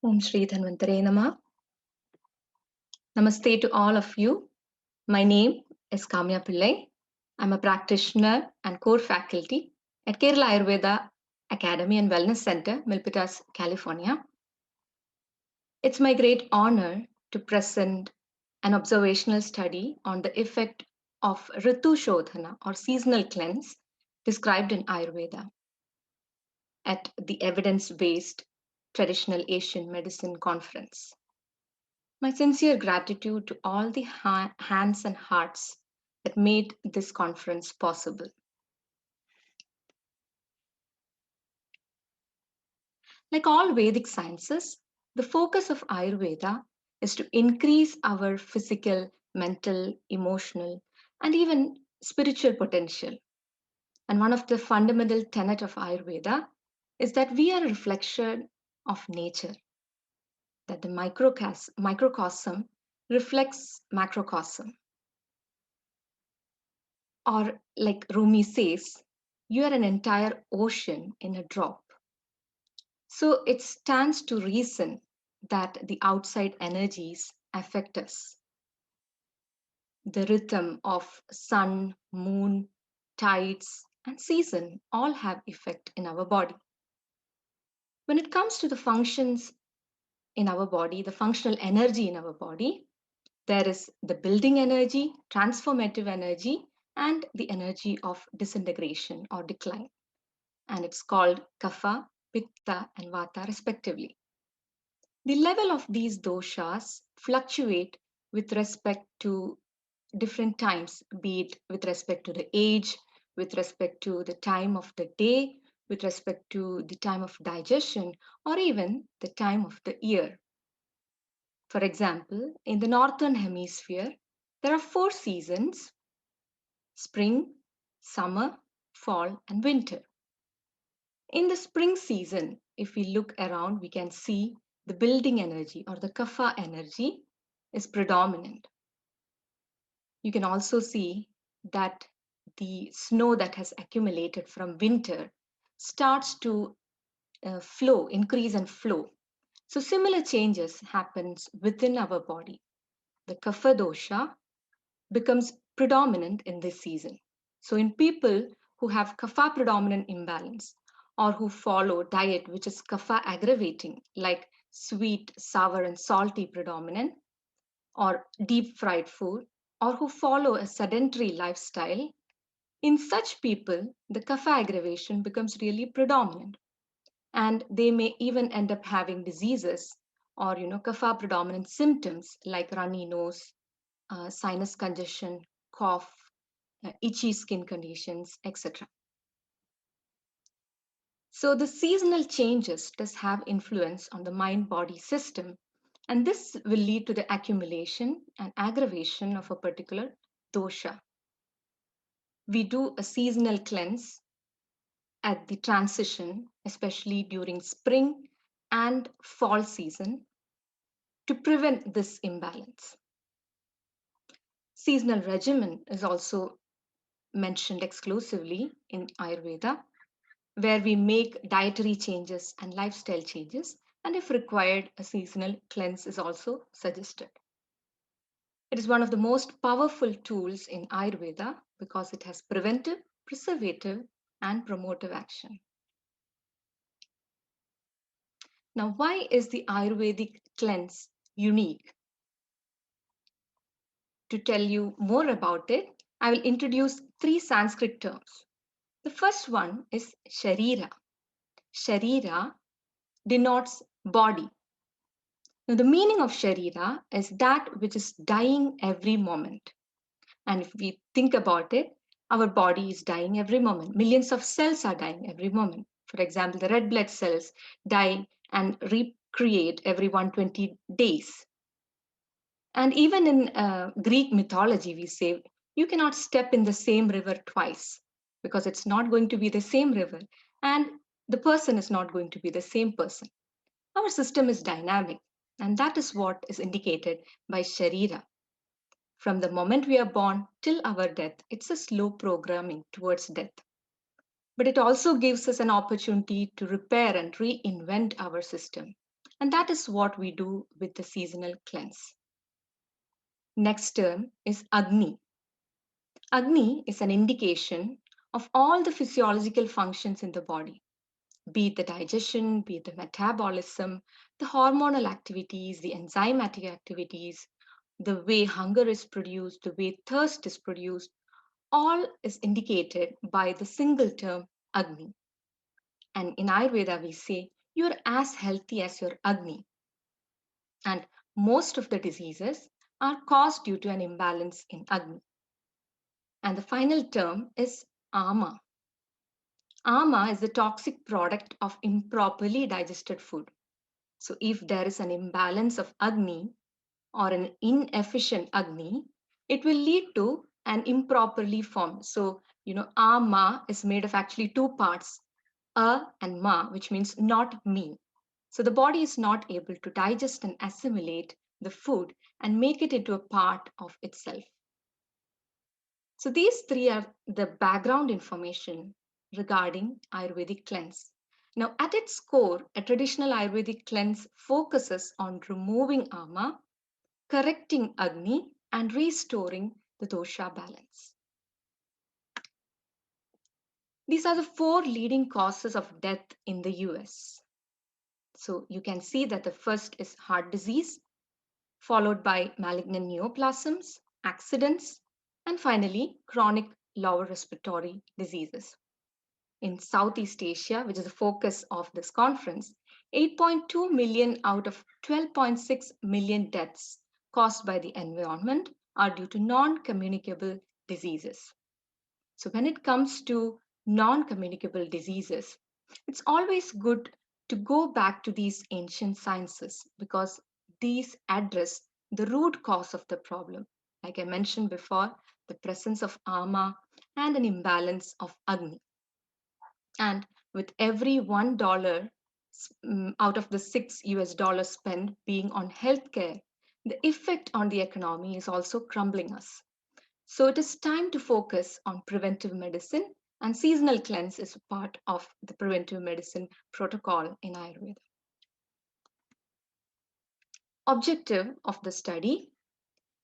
Om Shri Dhanvantare Nama. Namaste to all of you. My name is Kamya Pillai. I'm a practitioner and core faculty at Kerala Ayurveda Academy and Wellness Center, Milpitas, California. It's my great honor to present an observational study on the effect of Ritu Shodhana or seasonal cleanse described in Ayurveda at the evidence based traditional Asian medicine conference. My sincere gratitude to all the hands and hearts that made this conference possible. Like all Vedic sciences, the focus of Ayurveda is to increase our physical, mental, emotional, and even spiritual potential. And one of the fundamental tenets of Ayurveda is that we are a reflection of nature, that the microcosm reflects macrocosm. Or, like Rumi says, you are an entire ocean in a drop. So it stands to reason that the outside energies affect us. The rhythm of sun, moon, tides, and season all have effect in our body. When it comes to the functions in our body, the functional energy in our body, there is the building energy, transformative energy, and the energy of disintegration or decline. And it's called Kapha, Pitta, and Vata, respectively. The level of these doshas fluctuate with respect to different times, be it with respect to the age, with respect to the time of the day, with respect to the time of digestion, or even the time of the year. For example, in the northern hemisphere, there are 4 seasons: spring, summer, fall, and winter. In the spring season, if we look around, we can see the building energy or the kapha energy is predominant. You can also see that the snow that has accumulated from winter starts to flow, increase and flow. So similar changes happens within our body. The kapha dosha becomes predominant in this season. So in people who have kapha predominant imbalance or who follow diet which is kapha aggravating, like sweet, sour, and salty predominant, or deep fried food, or who follow a sedentary lifestyle, in such people, the kapha aggravation becomes really predominant. And they may even end up having diseases or kapha predominant symptoms like runny nose, sinus congestion, cough, itchy skin conditions, etc. So the seasonal changes does have influence on the mind-body system, and this will lead to the accumulation and aggravation of a particular dosha. We do a seasonal cleanse at the transition, especially during spring and fall season, to prevent this imbalance. Seasonal regimen is also mentioned exclusively in Ayurveda, where we make dietary changes and lifestyle changes, and if required, a seasonal cleanse is also suggested. It is one of the most powerful tools in Ayurveda because it has preventive, preservative, and promotive action. Now, why is the Ayurvedic cleanse unique? To tell you more about it, I will introduce 3 Sanskrit terms. The first one is Sharira. Sharira denotes body. Now, the meaning of Sharira is that which is dying every moment. And if we think about it, our body is dying every moment. Millions of cells are dying every moment. For example, the red blood cells die and recreate every 120 days. And even in Greek mythology, we say you cannot step in the same river twice because it's not going to be the same river and the person is not going to be the same person. Our system is dynamic, and that is what is indicated by Sharira. From the moment we are born till our death, it's a slow programming towards death. But it also gives us an opportunity to repair and reinvent our system. And that is what we do with the seasonal cleanse. Next term is Agni. Agni is an indication of all the physiological functions in the body, be it the digestion, be it the metabolism, the hormonal activities, the enzymatic activities, the way hunger is produced, the way thirst is produced, all is indicated by the single term Agni. And in Ayurveda, we say you're as healthy as your Agni. And most of the diseases are caused due to an imbalance in Agni. And the final term is Ama. Ama is the toxic product of improperly digested food. So, if there is an imbalance of Agni or an inefficient Agni, it will lead to an improperly formed. So, Ama is made of actually two parts, A and Ma, which means not me. So, the body is not able to digest and assimilate the food and make it into a part of itself. So these three are the background information regarding Ayurvedic cleanse. Now, at its core, a traditional Ayurvedic cleanse focuses on removing Ama, correcting Agni, and restoring the dosha balance. These are the four leading causes of death in the US. So you can see that the first is heart disease, followed by malignant neoplasms, accidents, and finally chronic lower respiratory diseases. In Southeast Asia, which is the focus of this conference, 8.2 million out of 12.6 million deaths caused by the environment are due to non-communicable diseases. So when it comes to non-communicable diseases, it's always good to go back to these ancient sciences because these address the root cause of the problem. Like I mentioned before, the presence of Ama and an imbalance of Agni. And with every $1 out of the $6 spent being on healthcare, the effect on the economy is also crumbling us. So it is time to focus on preventive medicine, and seasonal cleanse is a part of the preventive medicine protocol in Ayurveda. Objective of the study: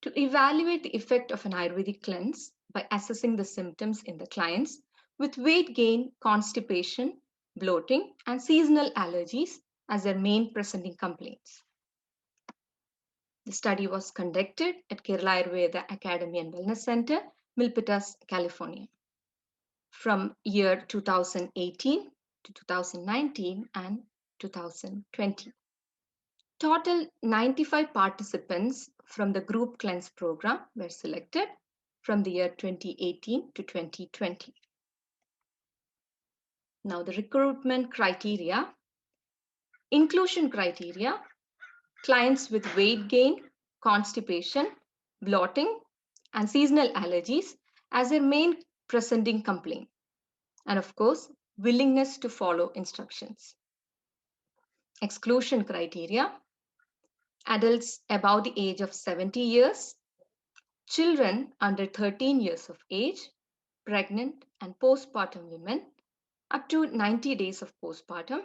to evaluate the effect of an Ayurvedic cleanse by assessing the symptoms in the clients with weight gain, constipation, bloating, and seasonal allergies as their main presenting complaints. The study was conducted at Kerala Ayurveda Academy and Wellness Center, Milpitas, California, from year 2018 to 2019 and 2020. Total 95 participants from the group cleanse program were selected from the year 2018 to 2020. Now the recruitment criteria. Inclusion criteria: clients with weight gain, constipation, bloating, and seasonal allergies as their main presenting complaint. And of course, willingness to follow instructions. Exclusion criteria: adults above the age of 70 years, children under 13 years of age, pregnant and postpartum women up to 90 days of postpartum,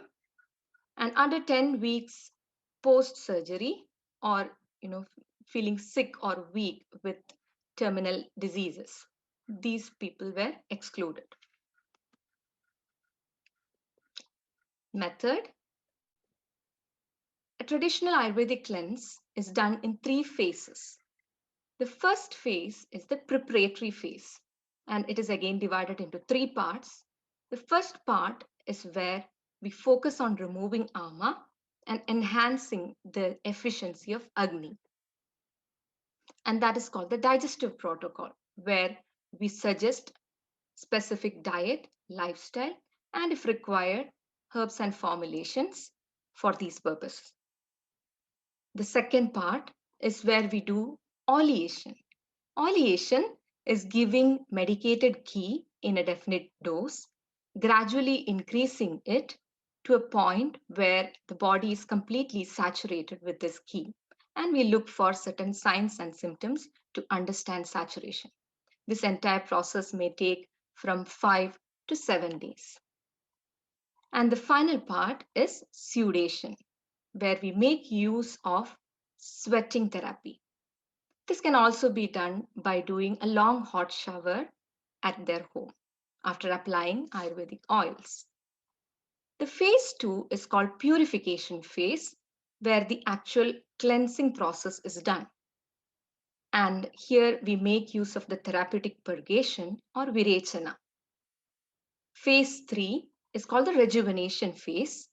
and under 10 weeks post surgery, or feeling sick or weak with terminal diseases. These people were excluded. Method: a traditional Ayurvedic cleanse is done in 3 phases. The first phase is the preparatory phase, and it is again divided into 3 parts. The first part is where we focus on removing Ama and enhancing the efficiency of Agni. And that is called the digestive protocol, where we suggest specific diet, lifestyle, and if required, herbs and formulations for these purposes. The second part is where we do oleation. Oleation is giving medicated ghee in a definite dose, gradually increasing it to a point where the body is completely saturated with this ghee. And we look for certain signs and symptoms to understand saturation. This entire process may take from 5 to 7 days. And the final part is sudation. where we make use of sweating therapy. This can also be done by doing a long hot shower at their home after applying Ayurvedic oils. The phase 2 is called purification phase, where the actual cleansing process is done. And here we make use of the therapeutic purgation or virechana. Phase 3 is called the rejuvenation phase,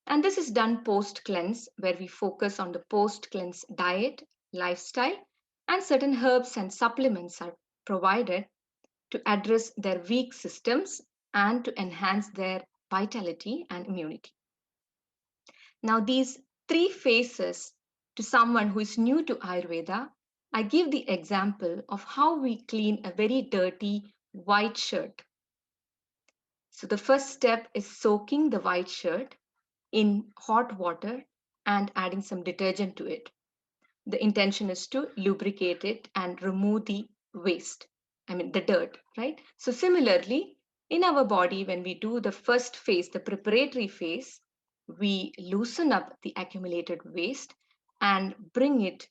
and this is done post cleanse, where we focus on the post cleanse diet, lifestyle, and certain herbs and supplements are provided to address their weak systems and to enhance their vitality and immunity. Now, these three phases, to someone who is new to Ayurveda, I give the example of how we clean a very dirty white shirt. So, the first step is soaking the white shirt in hot water and adding some detergent to it. The intention is to lubricate it and remove the waste, the dirt, right? So, similarly, in our body, when we do the first phase, the preparatory phase, we loosen up the accumulated waste and bring it,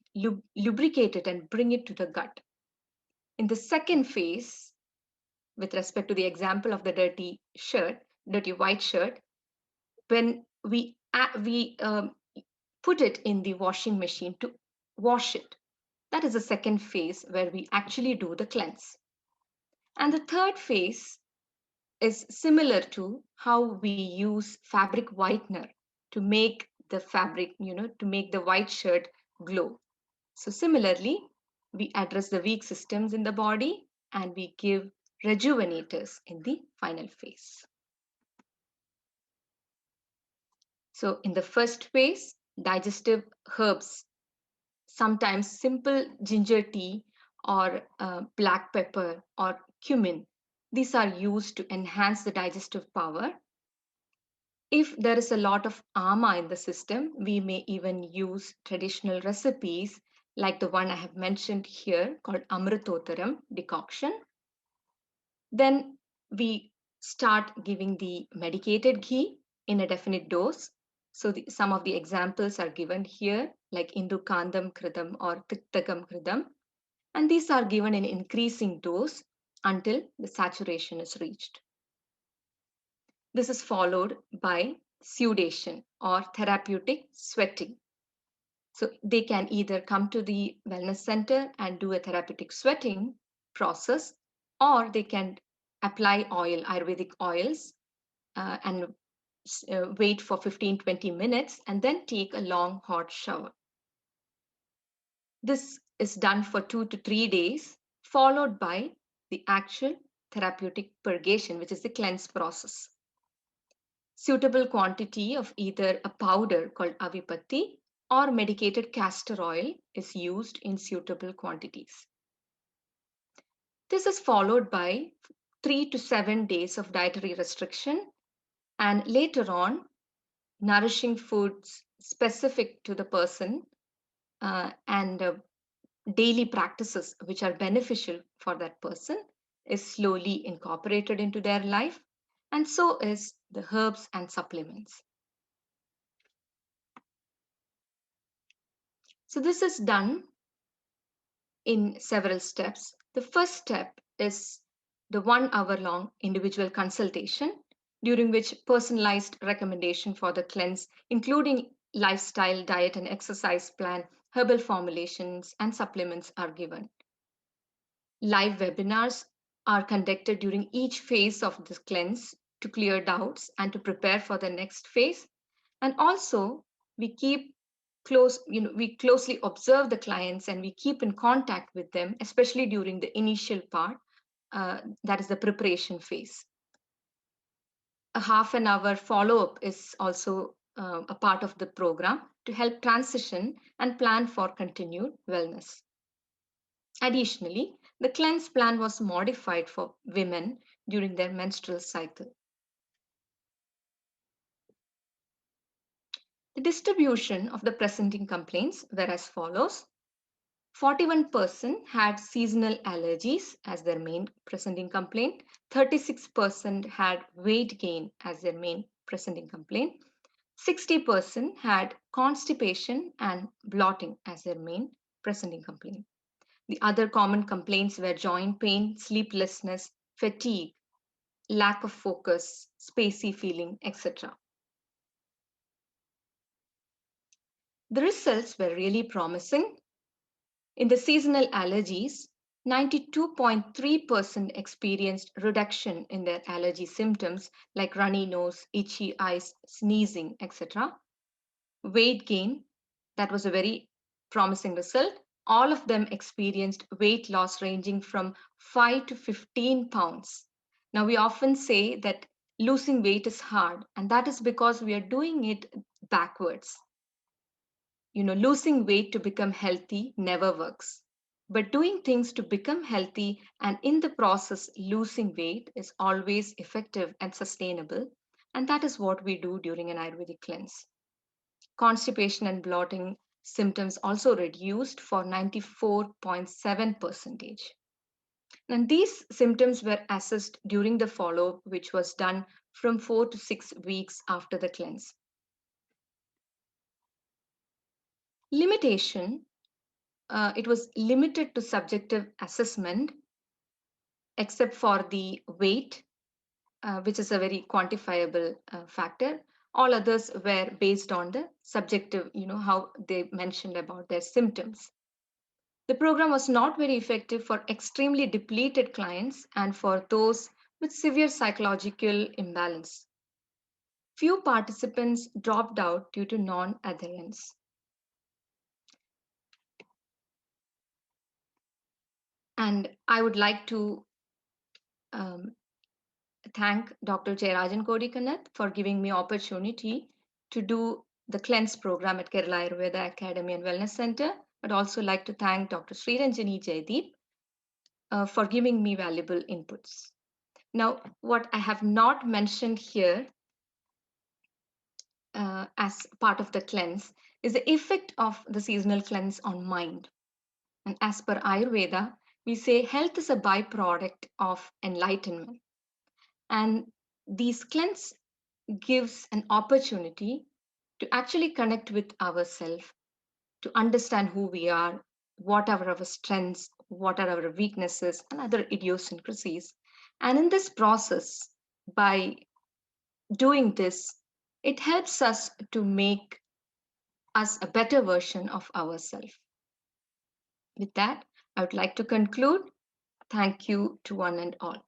lubricate it, and bring it to the gut. In the second phase, with respect to the example of the dirty white shirt, when we put it in the washing machine to wash it, that is the second phase where we actually do the cleanse. And the third phase is similar to how we use fabric whitener to make the fabric, to make the white shirt glow. So similarly, we address the weak systems in the body and we give rejuvenators in the final phase. So in the first phase, digestive herbs, sometimes simple ginger tea or black pepper or cumin, these are used to enhance the digestive power. If there is a lot of ama in the system, we may even use traditional recipes like the one I have mentioned here called Amritotaram decoction. Then we start giving the medicated ghee in a definite dose. So some of the examples are given here, like Indukandam Kridam or Tiktakam Kridam. And these are given in increasing dose until the saturation is reached. This is followed by sudation or therapeutic sweating. So they can either come to the wellness center and do a therapeutic sweating process, or they can apply Ayurvedic oils, and wait for 15-20 minutes and then take a long hot shower. This is done for 2 to 3 days, followed by the actual therapeutic purgation, which is the cleanse process. Suitable quantity of either a powder called avipatti or medicated castor oil is used in suitable quantities. This is followed by 3 to 7 days of dietary restriction, and later on, nourishing foods specific to the person and daily practices which are beneficial for that person is slowly incorporated into their life, and so is the herbs and supplements. So this is done in several steps. The first step is the 1 hour long individual consultation, during which personalized recommendation for the cleanse, including lifestyle, diet, and exercise plan, herbal formulations, and supplements are given. Live webinars are conducted during each phase of this cleanse to clear doubts and to prepare for the next phase. And also, we keep we closely observe the clients and we keep in contact with them, especially during the initial part, that is the preparation phase. A half an hour follow-up is also a part of the program to help transition and plan for continued wellness. Additionally, the cleanse plan was modified for women during their menstrual cycle. The distribution of the presenting complaints were as follows. 41% had seasonal allergies as their main presenting complaint. 36% had weight gain as their main presenting complaint. 60% had constipation and bloating as their main presenting complaint. The other common complaints were joint pain, sleeplessness, fatigue, lack of focus, spacey feeling, etc. The results were really promising. In the seasonal allergies, 92.3% experienced reduction in their allergy symptoms like runny nose, itchy eyes, sneezing, etc. Weight gain, that was a very promising result. All of them experienced weight loss ranging from 5 to 15 pounds. Now, we often say that losing weight is hard, and that is because we are doing it backwards. Losing weight to become healthy never works. But doing things to become healthy and in the process losing weight is always effective and sustainable. And that is what we do during an Ayurvedic cleanse. Constipation and bloating symptoms also reduced for 94.7%. And these symptoms were assessed during the follow-up, which was done from 4 to 6 weeks after the cleanse. Limitation, it was limited to subjective assessment, except for the weight, which is a very quantifiable factor. All others were based on the subjective, how they mentioned about their symptoms. The program was not very effective for extremely depleted clients and for those with severe psychological imbalance. Few participants dropped out due to non-adherence. And I would like to um, thank Dr. Jayarajan Kodikanath for giving me opportunity to do the cleanse program at Kerala Ayurveda Academy and Wellness Center. I'd also like to thank Dr. Sriranjani Jaydeep for giving me valuable inputs. Now, what I have not mentioned here as part of the cleanse is the effect of the seasonal cleanse on mind. And as per Ayurveda, we say health is a byproduct of enlightenment. And these cleanse gives an opportunity to actually connect with ourselves, to understand who we are, what are our strengths, what are our weaknesses, and other idiosyncrasies. And in this process, by doing this, it helps us to make us a better version of ourselves. With that, I would like to conclude. Thank you to one and all.